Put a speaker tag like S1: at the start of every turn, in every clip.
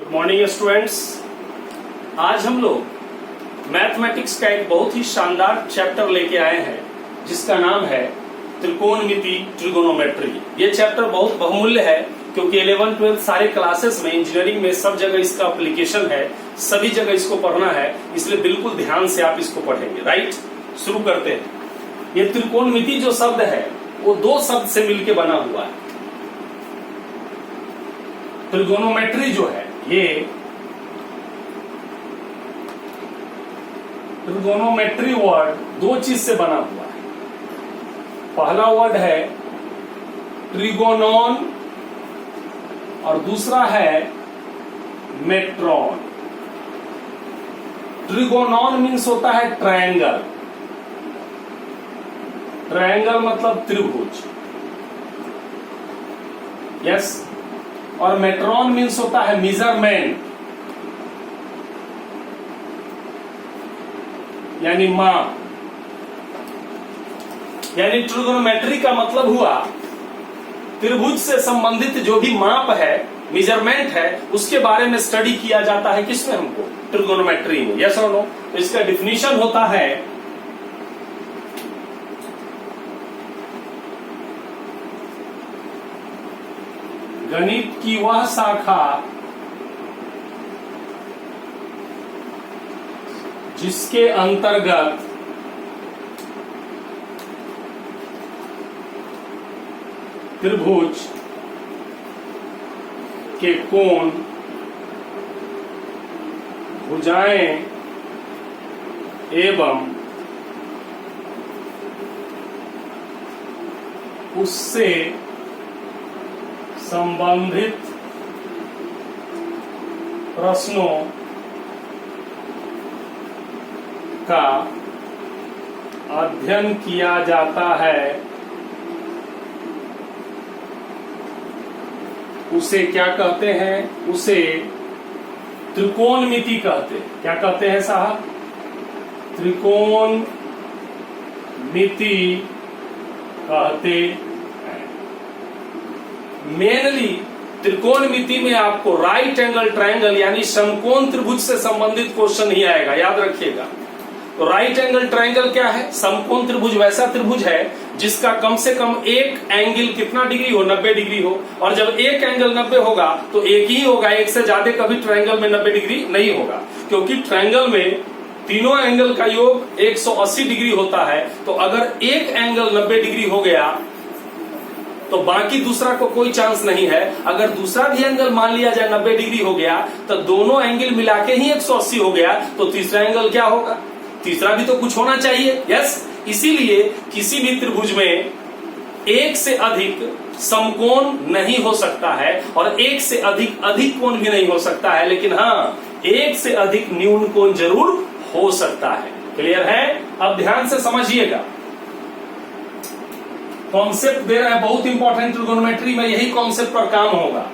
S1: Good morning students. आज हम लोग मैथमेटिक्स का एक बहुत ही शानदार चैप्टर लेके आए हैं जिसका नाम है त्रिकोणमिति, ट्रिगोनोमेट्री। ये चैप्टर बहुत बहुमूल्य है क्योंकि 11, 12 सारे क्लासेस में, इंजीनियरिंग में सब जगह इसका एप्लीकेशन है, सभी जगह इसको पढ़ना है, इसलिए बिल्कुल ध्यान से आप इसको पढ़ेंगे। राइट, शुरू करते हैं। ये त्रिकोणमिति जो शब्द है वो दो शब्द से मिलकर बना हुआ है। ट्रिगोनोमेट्री जो है ये ट्रिगोनोमेट्री वर्ड दो चीज से बना हुआ है। पहला वर्ड है ट्रिगोनॉन और दूसरा है मेट्रॉन। ट्रिगोनॉन मीन्स होता है ट्रायंगल। ट्रायंगल मतलब त्रिभुज। यस। और मेट्रॉन मीन्स होता है मेजरमेंट, यानी माप। यानी ट्रिगोनोमेट्री का मतलब हुआ त्रिभुज से संबंधित जो भी माप है, मेजरमेंट है, उसके बारे में स्टडी किया जाता है। किसमें? हमको ट्रिगोनोमेट्री में। यस और नो? तो इसका डिफिनीशन होता है गणित की वह शाखा जिसके अंतर्गत त्रिभुज के कोण, भुजाएं एवं उससे संबंधित प्रश्नों का अध्ययन किया जाता है, उसे क्या कहते हैं? उसे त्रिकोणमिति कहते हैं। क्या कहते हैं साहब? त्रिकोणमिति कहते हैं। मेनली त्रिकोणमिति में आपको राइट एंगल ट्रायंगल यानी समकोण त्रिभुज से संबंधित क्वेश्चन ही आएगा, याद रखिएगा। तो राइट एंगल ट्रायंगल क्या है? समकोण त्रिभुज वैसा त्रिभुज है जिसका कम से कम एक एंगल कितना डिग्री हो? 90 डिग्री हो। और जब एक एंगल 90 होगा तो एक ही होगा, एक से ज्यादा कभी ट्रायंगल में 90 डिग्री नहीं होगा, क्योंकि ट्रायंगल में तीनों एंगल का योग 180 डिग्री होता है। तो अगर एक एंगल 90 डिग्री हो गया तो बाकी दूसरा को कोई चांस नहीं है। अगर दूसरा भी एंगल मान लिया जाए 90 डिग्री हो गया तो दोनों एंगल मिला के ही 180 हो गया, तो तीसरा एंगल क्या होगा? तीसरा भी तो कुछ होना चाहिए। यस। इसीलिए किसी भी त्रिभुज में एक से अधिक समकोण नहीं हो सकता है और एक से अधिक कोण भी नहीं हो सकता है, लेकिन हाँ, एक से अधिक न्यून कोण जरूर हो सकता है। क्लियर है? अब ध्यान से समझिएगा। कॉन्सेप्ट दे रहा है बहुत इंपॉर्टेंट। ट्रिगोनोमेट्री में यही कॉन्सेप्ट पर काम होगा।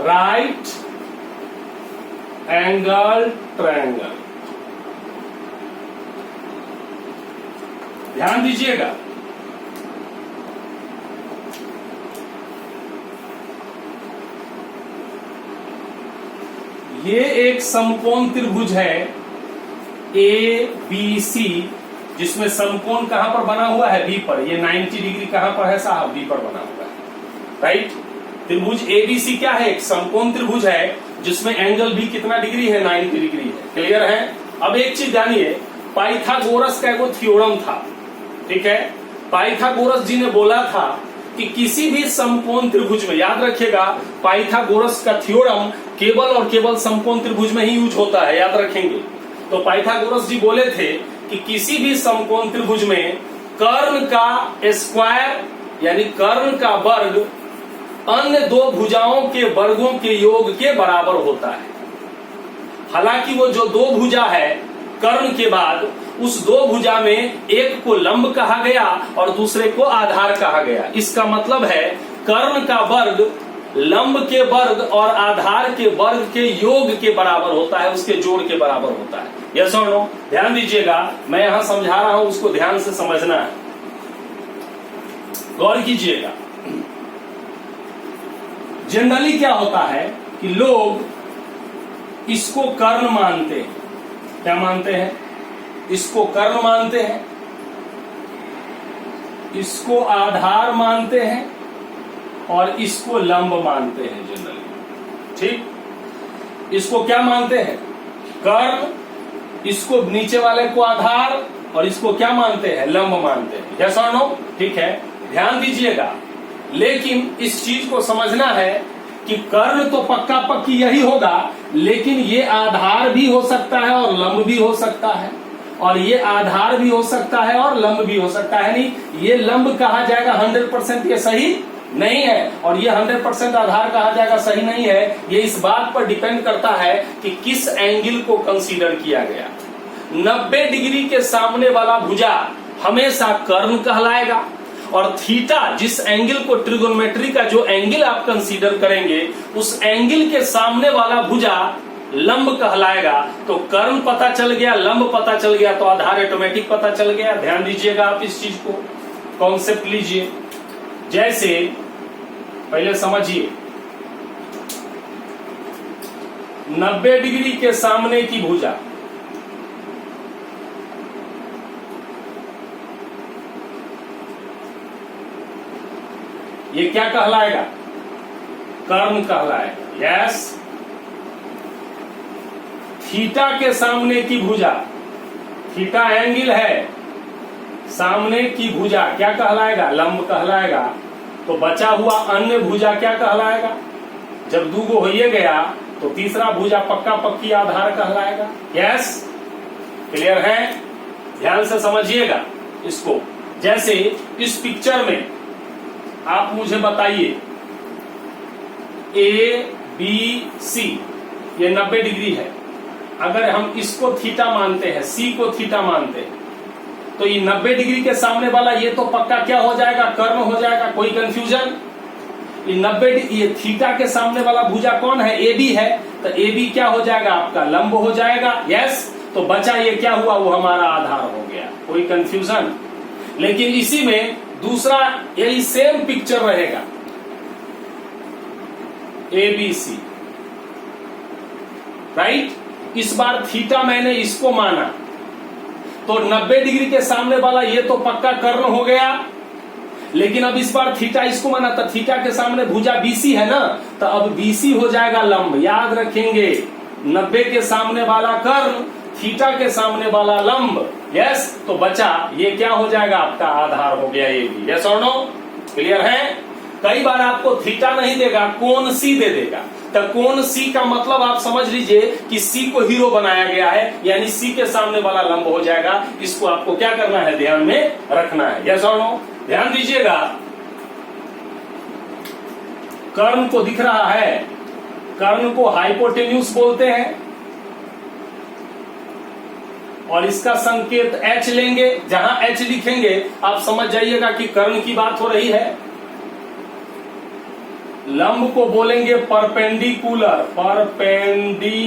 S1: राइट एंगल ट्रायंगल, ध्यान दीजिएगा। ये एक समकोण त्रिभुज है ABC, जिसमें समकोण कहां पर बना हुआ है? B पर। ये 90 डिग्री कहां पर है साहब? B पर बना हुआ है। राइट। त्रिभुज ABC क्या है? एक समकोण त्रिभुज है जिसमें एंगल भी कितना डिग्री है? 90 डिग्री है। क्लियर है? अब एक चीज जानिए, पाइथागोरस का एक थ्योरम था, ठीक है? पाइथागोरस जी ने बोला था कि किसी भी समकोण त्रिभुज में, याद रखिएगा, पाइथागोरस का थ्योरम केवल और केवल समकोण त्रिभुज में ही यूज होता है, याद रखेंगे। तो पाइथागोरस जी बोले थे कि किसी भी समकोण त्रिभुज में कर्ण का स्क्वायर यानी कर्ण का वर्ग अन्य दो भुजाओं के वर्गों के योग के बराबर होता है। हालांकि वो जो दो भुजा है कर्ण के बाद, उस दो भुजा में एक को लंब कहा गया और दूसरे को आधार कहा गया। इसका मतलब है कर्ण का वर्ग लंब के वर्ग और आधार के वर्ग के योग के बराबर होता है, उसके जोड़ के बराबर होता है। यस और नो? ध्यान दीजिएगा, मैं यहां समझा रहा हूं, उसको ध्यान से समझना है, गौर कीजिएगा। जनरली क्या होता है कि लोग इसको कर्ण मानते हैं। क्या मानते हैं? इसको कर्ण मानते हैं, इसको आधार मानते हैं और इसको लंब मानते हैं जनरली। ठीक, इसको क्या मानते हैं? कर्ण, इसको नीचे वाले को आधार और इसको क्या मानते हैं? लंब मानते हैं। यस और नो? ठीक है, ध्यान दीजिएगा। लेकिन इस चीज को समझना है कि कर्ण तो पक्का पक्की यही होगा, लेकिन ये आधार भी हो सकता है और लंब भी हो सकता है, और ये आधार भी हो सकता है और लंब भी हो सकता है। नहीं, ये लंब कहा जाएगा 100% ये सही नहीं है, और ये 100% आधार कहा जाएगा सही नहीं है। ये इस बात पर डिपेंड करता है कि किस एंगल को कंसीडर किया गया। 90 डिग्री के सामने वाला भुजा हमेशा कर्ण कहलाएगा, और थीटा, जिस एंगल को ट्रिगोनोमेट्री का जो एंगल आप कंसीडर करेंगे, उस एंगल के सामने वाला भुजा लंब कहलाएगा। तो कर्ण पता चल गया, लंब पता चल गया, तो आधार ऑटोमेटिक पता चल गया। ध्यान दीजिएगा, आप इस चीज को कॉन्सेप्ट लीजिए। जैसे पहले समझिए, 90 डिग्री के सामने की भुजा, ये क्या कहलाएगा? कर्ण कहलाएगा। यस। थीटा के सामने की भुजा, थीटा एंगल है, सामने की भुजा क्या कहलाएगा? लंब कहलाएगा। तो बचा हुआ अन्य भुजा क्या कहलाएगा? जब दूगो होइए गया तो तीसरा भुजा पक्का पक्की आधार कहलाएगा। यस, क्लियर है? ध्यान से समझिएगा इसको। जैसे इस पिक्चर में आप मुझे बताइए, ए बी सी, ये 90 डिग्री है। अगर हम इसको थीटा मानते हैं, सी को थीटा मानते हैं, तो ये 90 डिग्री के सामने वाला ये तो पक्का क्या हो जाएगा? कर्ण हो जाएगा। कोई कंफ्यूजन? ये 90, ये थीटा के सामने वाला भुजा कौन है? ए बी है, तो ए बी क्या हो जाएगा? आपका लंब हो जाएगा। यस। तो बचा ये क्या हुआ? वो हमारा आधार हो गया। कोई कंफ्यूजन? लेकिन इसी में दूसरा यही सेम पिक्चर रहेगा, ए बी सी, राइट। इस बार थीटा मैंने इसको माना, तो 90 डिग्री के सामने वाला ये तो पक्का कर्ण हो गया, लेकिन अब इस बार थीटा इसको माना, तो थीटा के सामने भुजा बीसी है ना, तो अब बीसी हो जाएगा लंब। याद रखेंगे, 90 के सामने वाला कर्ण, थीटा के सामने वाला लंब। यस। तो बचा ये क्या हो जाएगा? आपका आधार हो गया ये भी। यस और नो? क्लियर है? कई बार आपको थीटा नहीं देगा, कोण सी दे देगा, तो कोण सी का मतलब आप समझ लीजिए कि सी को हीरो बनाया गया है, यानी सी के सामने वाला लंब हो जाएगा। इसको आपको क्या करना है? ध्यान में रखना है। यस और नो? ध्यान दीजिएगा, कर्ण को दिख रहा है, कर्ण को हाइपोटेन्यूज बोलते हैं, और इसका संकेत H लेंगे। जहां H लिखेंगे आप समझ जाइएगा कि कर्ण की बात हो रही है। लंब को बोलेंगे परपेंडिकुलर, परपेंडिकुलर,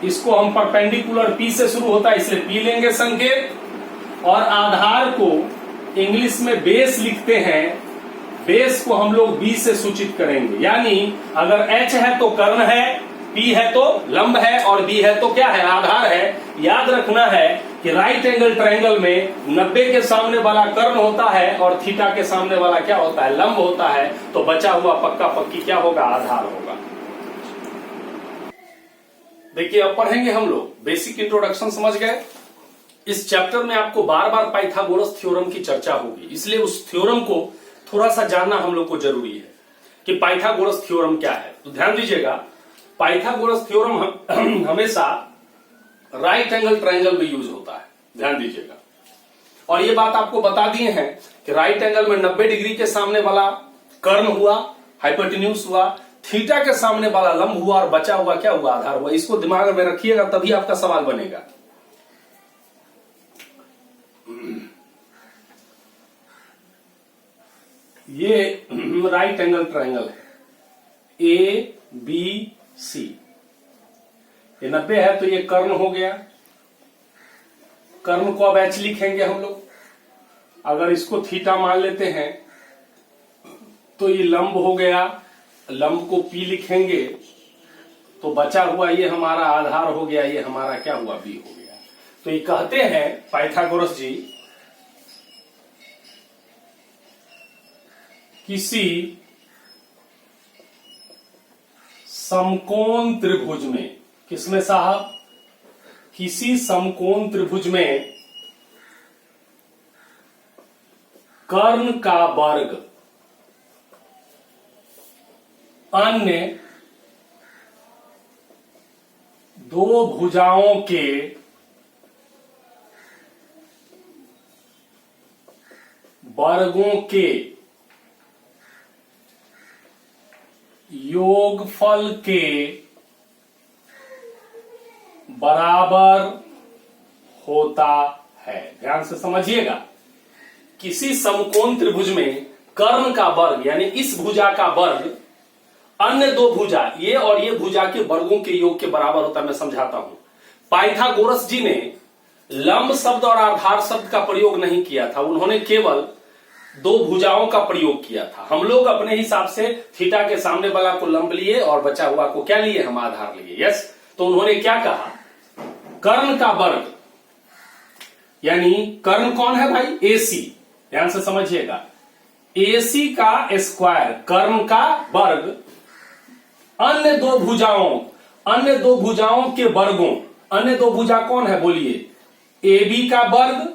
S1: इसको हम परपेंडिकुलर P से शुरू होता है इसलिए P लेंगे संकेत। और आधार को इंग्लिश में बेस लिखते हैं, बेस को हम लोग B से सूचित करेंगे। यानी अगर H है तो कर्ण है, P है तो लंब है, और B है तो क्या है? आधार है। याद रखना है कि राइट एंगल ट्रायंगल में 90 के सामने वाला कर्ण होता है और थीटा के सामने वाला क्या होता है? लंब होता है। तो बचा हुआ पक्का पक्की क्या होगा? आधार होगा। देखिए, अब पढ़ेंगे हम लोग बेसिक इंट्रोडक्शन। समझ गए? इस चैप्टर में आपको बार बार पाइथागोरस थ्योरम की चर्चा होगी, इसलिए उस थ्योरम को थोड़ा सा जानना हम लोग को जरूरी है कि पाइथागोरस थ्योरम क्या है। तो ध्यान दीजिएगा, पाइथागोरस थ्योरम हमेशा राइट एंगल ट्रायंगल में यूज होता है। ध्यान दीजिएगा, और ये बात आपको बता दिए हैं कि राइट एंगल में 90 डिग्री के सामने वाला कर्ण हुआ, हाइपोटेन्यूज हुआ, थीटा के सामने वाला लंब हुआ, और बचा हुआ क्या हुआ? आधार हुआ। इसको दिमाग में रखिएगा, तभी आपका सवाल बनेगा। ये राइट एंगल ट्रायंगल है, ए बी सी। ये 90 है तो ये कर्ण हो गया। कर्ण को अब h लिखेंगे हम लोग। अगर इसको थीटा मान लेते हैं तो ये लंब हो गया, लंब को p लिखेंगे तो बचा हुआ ये हमारा आधार हो गया, ये हमारा क्या हुआ b हो गया। तो ये कहते हैं पाइथागोरस जी, किसी समकोण त्रिभुज में, किसमें साहब, किसी समकोण त्रिभुज में कर्ण का वर्ग अन्य दो भुजाओं के वर्गों के योगफल के बराबर होता है। ध्यान से समझिएगा, किसी समकोण त्रिभुज में कर्ण का वर्ग यानी इस भुजा का वर्ग अन्य दो भुजा, ये और ये भुजा के वर्गों के योग के बराबर होता है। मैं समझाता हूं। पाइथागोरस जी ने लंब शब्द और आधार शब्द का प्रयोग नहीं किया था, उन्होंने केवल दो भुजाओं का प्रयोग किया था। हम लोग अपने हिसाब से थीटा के सामने वाला को लंब लिए और बचा हुआ को क्या लिए, हम आधार लिए। यस, तो उन्होंने क्या कहा, कर्ण का वर्ग यानी कर्ण कौन है भाई, एसी। ध्यान से समझिएगा, एसी का स्क्वायर, कर्ण का वर्ग अन्य दो भुजाओं के वर्गों, अन्य दो भुजा कौन है बोलिए, एबी का वर्ग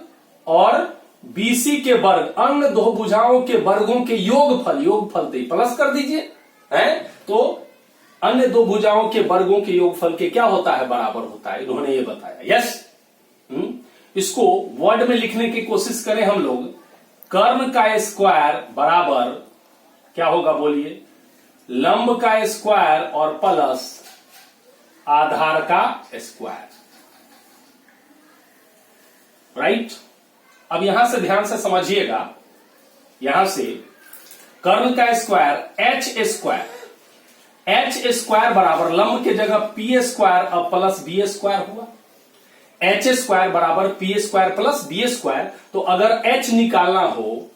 S1: और बीसी के वर्ग, अन्य दो भुजाओं के वर्गों के योगफल, योगफल तो प्लस कर दीजिए है, तो अन्य दो भुजाओं के वर्गों के योगफल के क्या होता है, बराबर होता है। इन्होंने ये बताया। यस, इसको वर्ड में लिखने की कोशिश करें हम लोग, कर्ण का स्क्वायर बराबर क्या होगा बोलिए, लंब का स्क्वायर और प्लस आधार का स्क्वायर। राइट, अब यहां से ध्यान से समझिएगा, यहां से कर्ण का स्क्वायर एच स्क्वायर बराबर लंब के जगह पी स्क्वायर और प्लस बी स्क्वायर हुआ। एच स्क्वायर बराबर P square plus B square. तो अगर एच निकालना हो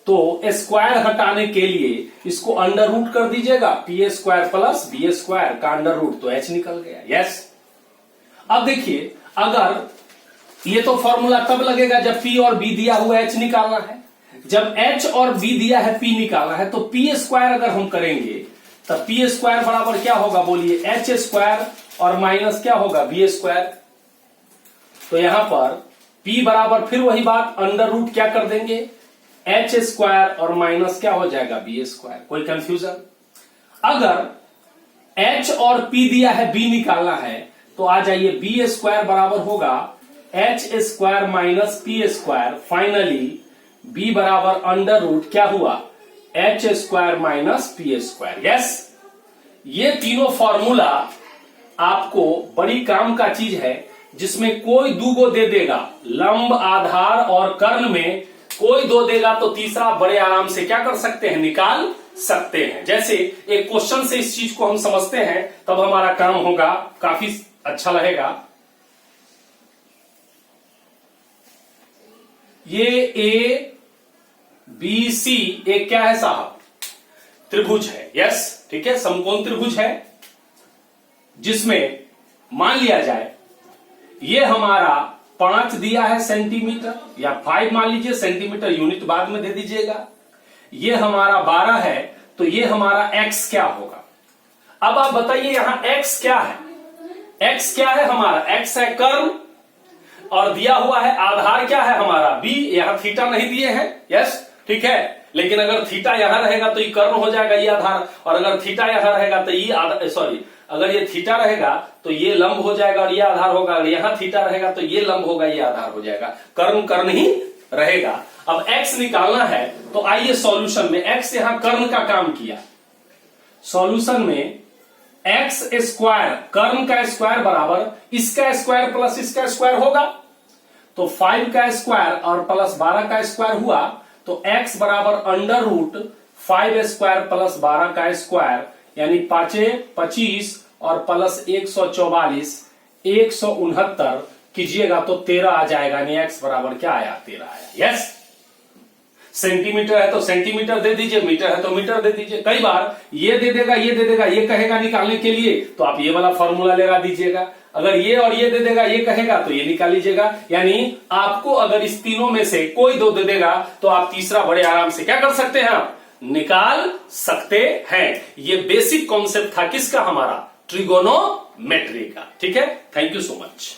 S1: तो स्क्वायर हटाने के लिए इसको अंडर रूट कर दीजिएगा, P square plus B square का अंडर रूट, तो एच निकल गया। यस, अब देखिए, अगर ये तो फॉर्मूला तब लगेगा जब P और B दिया हुआ H निकालना है, जब H और B दिया है P निकालना है, तो P स्क्वायर अगर हम करेंगे तब P स्क्वायर बराबर क्या होगा बोलिए, H स्क्वायर और माइनस क्या होगा, B स्क्वायर। तो यहां पर P बराबर फिर वही बात, अंडर रूट क्या कर देंगे, H स्क्वायर और माइनस क्या हो जाएगा, B स्क्वायर। कोई कंफ्यूजन? अगर H और P दिया है, B निकालना है, तो आ जाइए, B स्क्वायर बराबर होगा H square minus P square. Finally B बराबर अंडर रूट क्या हुआ, H square minus P square. Yes, ये तीनों फॉर्मूला आपको बड़ी काम का चीज है, जिसमें कोई दूगो दे देगा, लंब आधार और कर्ण में कोई दो देगा तो तीसरा बड़े आराम से क्या कर सकते हैं, निकाल सकते हैं। जैसे एक क्वेश्चन से इस चीज को हम समझते हैं, तब हमारा काम होगा, काफी अच्छा रहेगा। ये ए बी सी एक क्या है साहब, त्रिभुज है। यस, ठीक है, समकोण त्रिभुज है, जिसमें मान लिया जाए ये हमारा 5 दिया है सेंटीमीटर, या 5 मान लीजिए, सेंटीमीटर यूनिट बाद में दे दीजिएगा। ये हमारा 12 है, तो ये हमारा x क्या होगा। अब आप बताइए यहां x क्या है, x क्या है हमारा, x है कर्ण और दिया हुआ है आधार क्या है हमारा b। यहां थीटा नहीं दिए हैं। यस, ठीक है, लेकिन अगर थीटा यहां रहेगा तो ये कर्ण हो जाएगा, ये आधार, और अगर थीटा यहां रहेगा तो ये अगर ये थीटा रहेगा तो ये लंब हो जाएगा और ये आधार होगा, अगर यहां थीटा रहेगा तो ये लंब होगा, ये आधार हो जाएगा, कर्ण कर्ण ही रहेगा। अब x निकालना है, तो आइए सॉल्यूशन में, x यहां कर्ण का काम किया, सॉल्यूशन में x स्क्वायर, कर्ण का स्क्वायर बराबर इसका स्क्वायर प्लस इसका स्क्वायर होगा, तो 5 का स्क्वायर और प्लस 12 का स्क्वायर हुआ, तो x बराबर अंडर रूट 5 स्क्वायर प्लस 12 का स्क्वायर, यानी 5 25 और प्लस 144 169 कीजिएगा तो 13 आ जाएगा, यानी x बराबर क्या आया, 13 आया। यस, सेंटीमीटर है तो सेंटीमीटर दे दीजिए, मीटर है तो मीटर दे दीजिए। कई बार ये दे देगा, ये दे देगा, ये कहेगा निकालने के लिए, तो आप ये वाला फॉर्मूला लगा दीजिएगा। अगर ये और ये दे देगा, ये कहेगा तो ये निकाल लीजिएगा। यानी आपको अगर इस तीनों में से कोई दो दे देगा तो आप तीसरा बड़े आराम से क्या कर सकते हैं, आप निकाल सकते हैं। ये बेसिक कॉन्सेप्ट था किसका, हमारा ट्रिगोनोमेट्री का। ठीक है, थैंक यू सो मच।